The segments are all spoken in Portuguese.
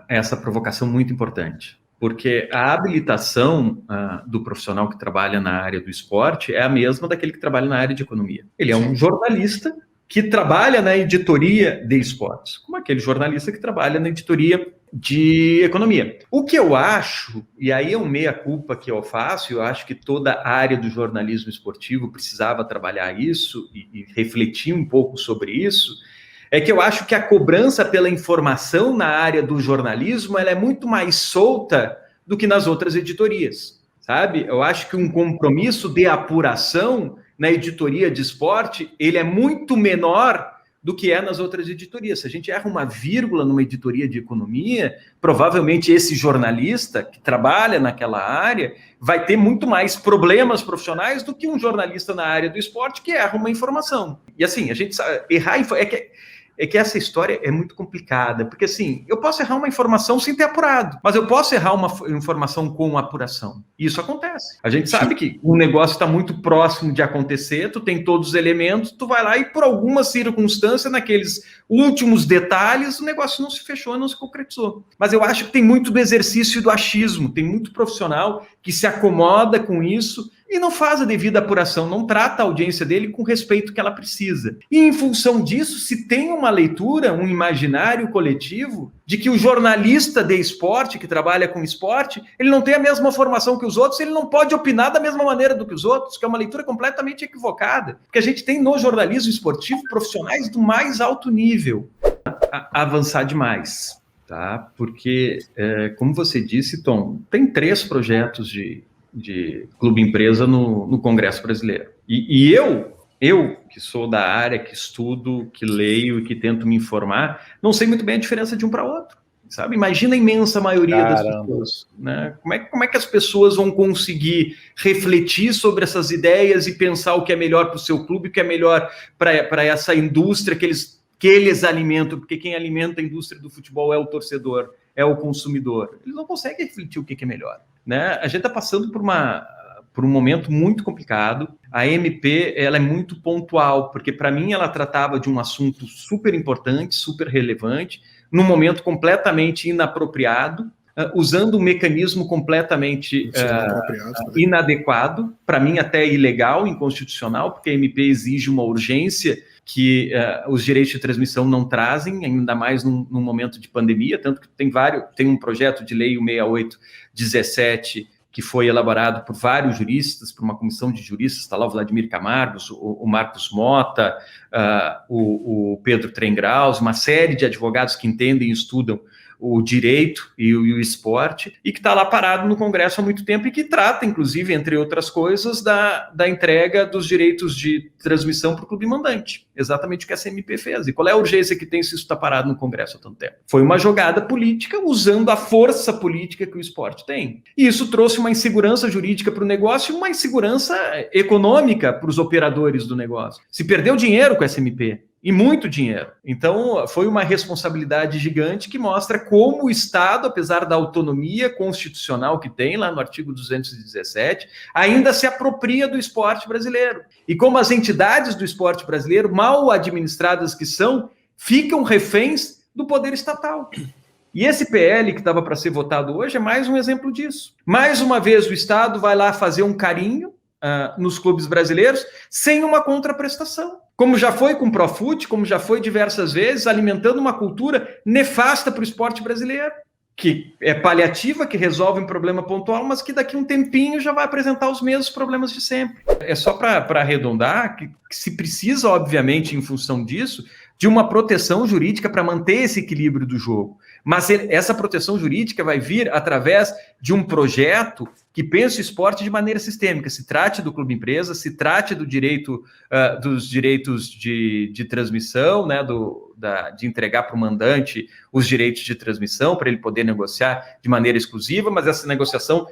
essa provocação muito importante, porque a habilitação do profissional que trabalha na área do esporte é a mesma daquele que trabalha na área de economia. Ele é um jornalista que trabalha na editoria de esportes, como aquele jornalista que trabalha na editoria de economia. O que eu acho, e aí é um meia-culpa que eu faço, eu acho que toda a área do jornalismo esportivo precisava trabalhar isso e refletir um pouco sobre isso, é que eu acho que a cobrança pela informação na área do jornalismo ela é muito mais solta do que nas outras editorias, sabe? Eu acho que um compromisso de apuração na editoria de esporte, ele é muito menor do que é nas outras editorias. Se a gente erra uma vírgula numa editoria de economia, provavelmente esse jornalista que trabalha naquela área vai ter muito mais problemas profissionais do que um jornalista na área do esporte que erra uma informação. E assim, a gente sabe, errar é que essa história é muito complicada, porque assim, eu posso errar uma informação sem ter apurado, mas eu posso errar uma informação com apuração. E isso acontece. A gente sabe que um negócio está muito próximo de acontecer, tu tem todos os elementos, tu vai lá e por alguma circunstância, naqueles últimos detalhes, o negócio não se fechou, não se concretizou. Mas eu acho que tem muito do exercício do achismo, tem muito profissional que se acomoda com isso e não faz a devida apuração, não trata a audiência dele com o respeito que ela precisa. E em função disso, se tem uma leitura, um imaginário coletivo de que o jornalista de esporte, que trabalha com esporte, ele não tem a mesma formação que os outros, ele não pode opinar da mesma maneira do que os outros, que é uma leitura completamente equivocada. Porque a gente tem no jornalismo esportivo profissionais do mais alto nível a avançar demais, tá? Porque, como você disse, Tom, tem 3 projetos de clube empresa no Congresso Brasileiro. E eu, que sou da área, que estudo, que leio e que tento me informar, não sei muito bem a diferença de um para outro, sabe? Imagina a imensa maioria das pessoas, né? Como é que as pessoas vão conseguir refletir sobre essas ideias e pensar o que é melhor para o seu clube, o que é melhor para essa indústria que eles alimentam, porque quem alimenta a indústria do futebol é o torcedor, é o consumidor. Eles não conseguem refletir o que é melhor, né? A gente está passando por um momento muito complicado. A MP ela é muito pontual, porque para mim ela tratava de um assunto super importante, super relevante, num momento completamente inapropriado, usando um mecanismo completamente inadequado, para mim até ilegal, inconstitucional, porque a MP exige uma urgência que os direitos de transmissão não trazem, ainda mais num momento de pandemia, tanto que tem um projeto de lei 6817 que foi elaborado por vários juristas, por uma comissão de juristas, está lá o Vladimir Camargo, o Marcos Mota, o Pedro Trengraus, uma série de advogados que entendem e estudam o direito e o esporte, e que está lá parado no Congresso há muito tempo e que trata, inclusive, entre outras coisas, da entrega dos direitos de transmissão para o clube mandante. Exatamente o que a CMP fez. E qual é a urgência que tem se isso está parado no Congresso há tanto tempo? Foi uma jogada política usando a força política que o esporte tem. E isso trouxe uma insegurança jurídica para o negócio e uma insegurança econômica para os operadores do negócio. Se perdeu dinheiro com a SMP. E muito dinheiro. Então, foi uma responsabilidade gigante que mostra como o Estado, apesar da autonomia constitucional que tem, lá no artigo 217, ainda se apropria do esporte brasileiro. E como as entidades do esporte brasileiro, mal administradas que são, ficam reféns do poder estatal. E esse PL que estava para ser votado hoje é mais um exemplo disso. Mais uma vez, o Estado vai lá fazer um carinho nos clubes brasileiros sem uma contraprestação. Como já foi com o Profut, como já foi diversas vezes, alimentando uma cultura nefasta para o esporte brasileiro, que é paliativa, que resolve um problema pontual, mas que daqui a um tempinho já vai apresentar os mesmos problemas de sempre. É só para arredondar que se precisa, obviamente, em função disso, de uma proteção jurídica para manter esse equilíbrio do jogo. Mas essa proteção jurídica vai vir através de um projeto que pense o esporte de maneira sistêmica, se trate do clube empresa, se trate do direito, dos direitos de transmissão, né, de entregar para o mandante os direitos de transmissão, para ele poder negociar de maneira exclusiva, mas essa negociação,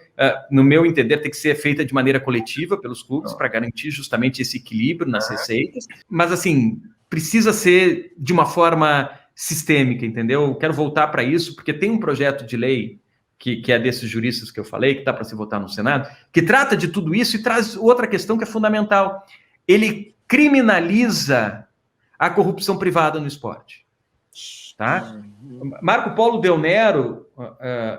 no meu entender, tem que ser feita de maneira coletiva pelos clubes, para garantir justamente esse equilíbrio nas receitas, mas assim, precisa ser de uma forma sistêmica, entendeu? Eu quero voltar para isso, porque tem um projeto de lei que é desses juristas que eu falei, que está para se votar no Senado, que trata de tudo isso e traz outra questão que é fundamental. Ele criminaliza a corrupção privada no esporte. Tá? Marco Polo Del Nero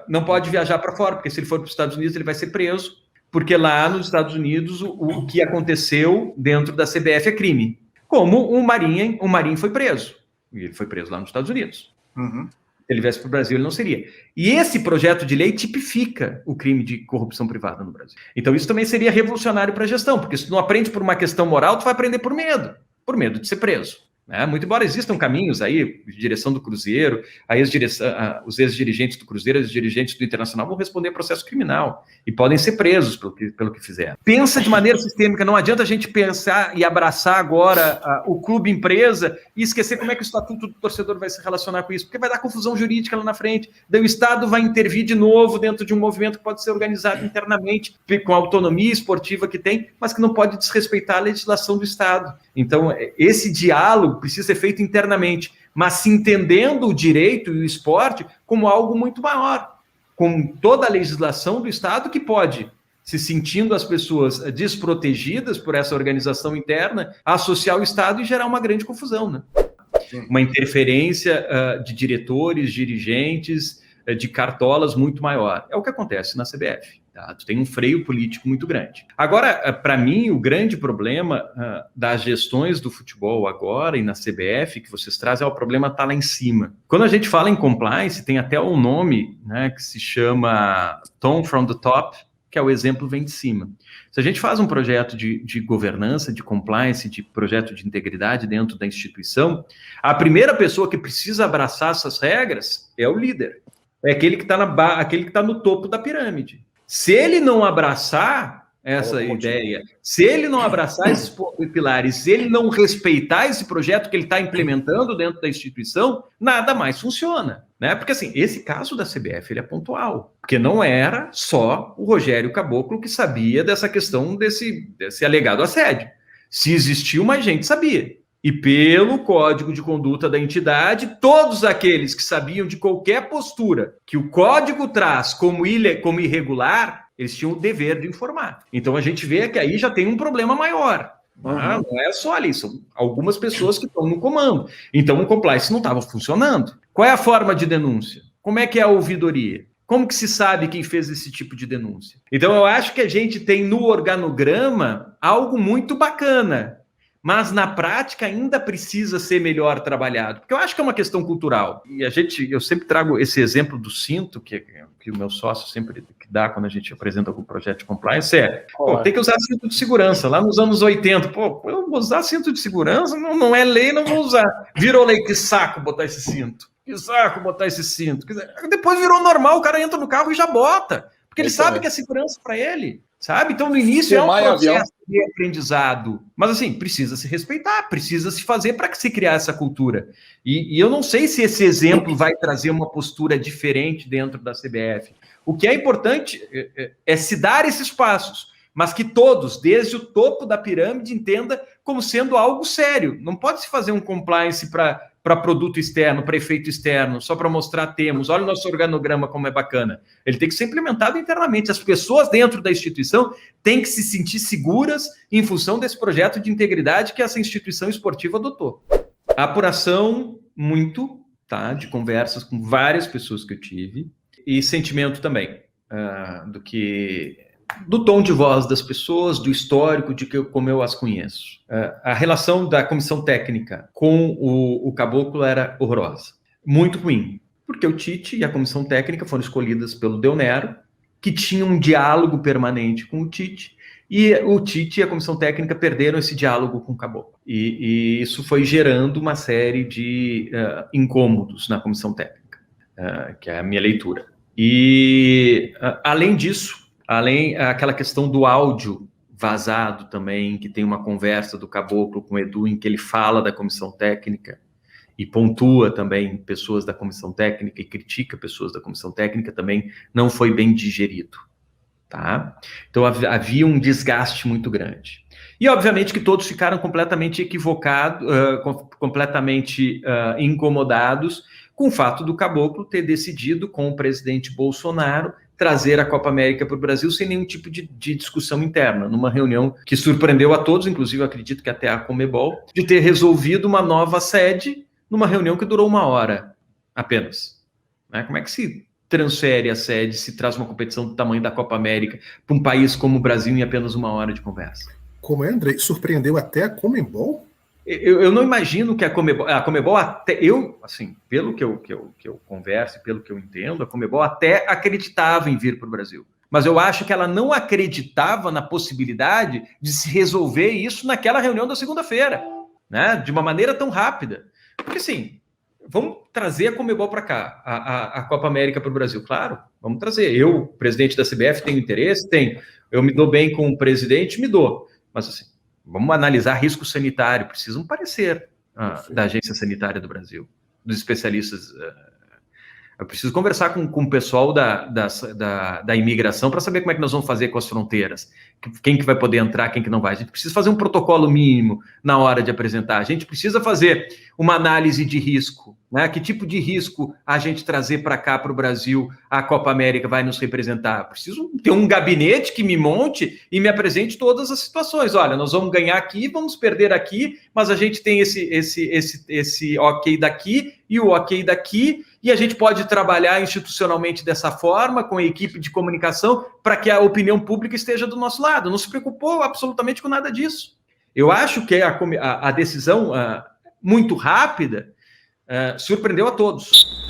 não pode viajar para fora, porque se ele for para os Estados Unidos, ele vai ser preso, porque lá nos Estados Unidos o que aconteceu dentro da CBF é crime. Como o Marinho foi preso. E ele foi preso lá nos Estados Unidos. Uhum. Se ele viesse para o Brasil, ele não seria. E esse projeto de lei tipifica o crime de corrupção privada no Brasil. Então isso também seria revolucionário para a gestão, porque se tu não aprende por uma questão moral, tu vai aprender por medo de ser preso. Muito embora existam caminhos aí, direção do Cruzeiro, aí os ex-dirigentes do Cruzeiro, os dirigentes do Internacional vão responder processo criminal e podem ser presos pelo que fizeram. Pensa de maneira sistêmica, não adianta a gente pensar e abraçar agora o clube empresa e esquecer como é que o estatuto do torcedor vai se relacionar com isso, porque vai dar confusão jurídica lá na frente, daí o Estado vai intervir de novo dentro de um movimento que pode ser organizado internamente, com a autonomia esportiva que tem, mas que não pode desrespeitar a legislação do Estado. Então, esse diálogo precisa ser feito internamente, mas se entendendo o direito e o esporte como algo muito maior, com toda a legislação do Estado que pode, se sentindo as pessoas desprotegidas por essa organização interna, associar o Estado e gerar uma grande confusão, né? Uma interferência de diretores, dirigentes, de cartolas muito maior. É o que acontece na CBF. Tá? Tu tem um freio político muito grande. Agora, para mim, o grande problema das gestões do futebol agora e na CBF que vocês trazem, o problema está lá em cima. Quando a gente fala em compliance, tem até um nome, né, que se chama Tone from the Top, que é o exemplo vem de cima. Se a gente faz um projeto de governança, de compliance, de projeto de integridade dentro da instituição, a primeira pessoa que precisa abraçar essas regras é o líder. É aquele que está no topo da pirâmide. Se ele não abraçar essa ideia, se ele não abraçar esses pilares, se ele não respeitar esse projeto que ele está implementando dentro da instituição, nada mais funciona. Né? Porque, assim, esse caso da CBF ele é pontual, porque não era só o Rogério Caboclo que sabia dessa questão desse alegado assédio. Se existia, mais gente sabia. E pelo código de conduta da entidade, todos aqueles que sabiam de qualquer postura que o código traz como irregular, eles tinham o dever de informar. Então a gente vê que aí já tem um problema maior. Não é só ali, são algumas pessoas que estão no comando. Então o compliance não estava funcionando. Qual é a forma de denúncia? Como é que é a ouvidoria? Como que se sabe quem fez esse tipo de denúncia? Então eu acho que a gente tem no organograma algo muito bacana, mas na prática ainda precisa ser melhor trabalhado, porque eu acho que é uma questão cultural. E eu sempre trago esse exemplo do cinto, que o meu sócio sempre dá quando a gente apresenta algum projeto de compliance, tem que usar cinto de segurança. Lá nos anos 80, eu vou usar cinto de segurança? Não é lei, não vou usar. Virou lei, que saco botar esse cinto. Que saco botar esse cinto. Depois virou normal, o cara entra no carro e já bota, porque ele sabe que é segurança para ele. Sabe? Então, no início é um processo de aprendizado. Mas, assim, precisa se respeitar, precisa se fazer para se criar essa cultura. E eu não sei se esse exemplo vai trazer uma postura diferente dentro da CBF. O que é importante é se dar esses passos, mas que todos, desde o topo da pirâmide, entenda como sendo algo sério. Não pode se fazer um compliance para produto externo, para efeito externo, só para mostrar olha o nosso organograma como é bacana. Ele tem que ser implementado internamente. As pessoas dentro da instituição têm que se sentir seguras em função desse projeto de integridade que essa instituição esportiva adotou. A apuração, muito, tá, de conversas com várias pessoas que eu tive, e sentimento também, do tom de voz das pessoas, do histórico, como eu as conheço. A relação da comissão técnica com o Caboclo era horrorosa. Muito ruim, porque o Tite e a comissão técnica foram escolhidas pelo Del Nero, que tinha um diálogo permanente com o Tite, e o Tite e a comissão técnica perderam esse diálogo com o Caboclo. E isso foi gerando uma série de incômodos na comissão técnica, que é a minha leitura. E, além disso, além aquela questão do áudio vazado também, que tem uma conversa do Caboclo com o Edu, em que ele fala da comissão técnica e pontua também pessoas da comissão técnica e critica pessoas da comissão técnica, também não foi bem digerido. Tá? Então havia um desgaste muito grande. E obviamente que todos ficaram completamente equivocados, completamente incomodados com o fato do Caboclo ter decidido, com o presidente Bolsonaro, trazer a Copa América para o Brasil sem nenhum tipo de discussão interna, numa reunião que surpreendeu a todos, inclusive eu acredito que até a Conmebol, de ter resolvido uma nova sede numa reunião que durou 1 hora apenas? Né? Como é que se transfere a sede, se traz uma competição do tamanho da Copa América para um país como o Brasil em apenas 1 hora de conversa? Como é, Andrei? Surpreendeu até a Conmebol? Eu não imagino que a Conmebol até, assim, pelo que eu converso, pelo que eu entendo, a Conmebol até acreditava em vir para o Brasil. Mas eu acho que ela não acreditava na possibilidade de se resolver isso naquela reunião da segunda-feira, né? De uma maneira tão rápida. Porque, assim, vamos trazer a Conmebol para cá, a Copa América para o Brasil. Claro, vamos trazer. Eu, presidente da CBF, tenho interesse? Tenho. Eu me dou bem com o presidente? Me dou. Mas, assim, vamos analisar risco sanitário. Precisa um parecer da Agência Sanitária do Brasil, dos especialistas. Eu preciso conversar com o pessoal da imigração para saber como é que nós vamos fazer com as fronteiras. Quem que vai poder entrar, quem que não vai. A gente precisa fazer um protocolo mínimo na hora de apresentar. A gente precisa fazer uma análise de risco. Né? Que tipo de risco a gente trazer para cá, para o Brasil, a Copa América vai nos representar? Preciso ter um gabinete que me monte e me apresente todas as situações. Olha, nós vamos ganhar aqui, vamos perder aqui, mas a gente tem esse ok daqui e o ok daqui, e a gente pode trabalhar institucionalmente dessa forma, com a equipe de comunicação, para que a opinião pública esteja do nosso lado. Não se preocupou absolutamente com nada disso. Eu acho que a decisão muito rápida surpreendeu a todos.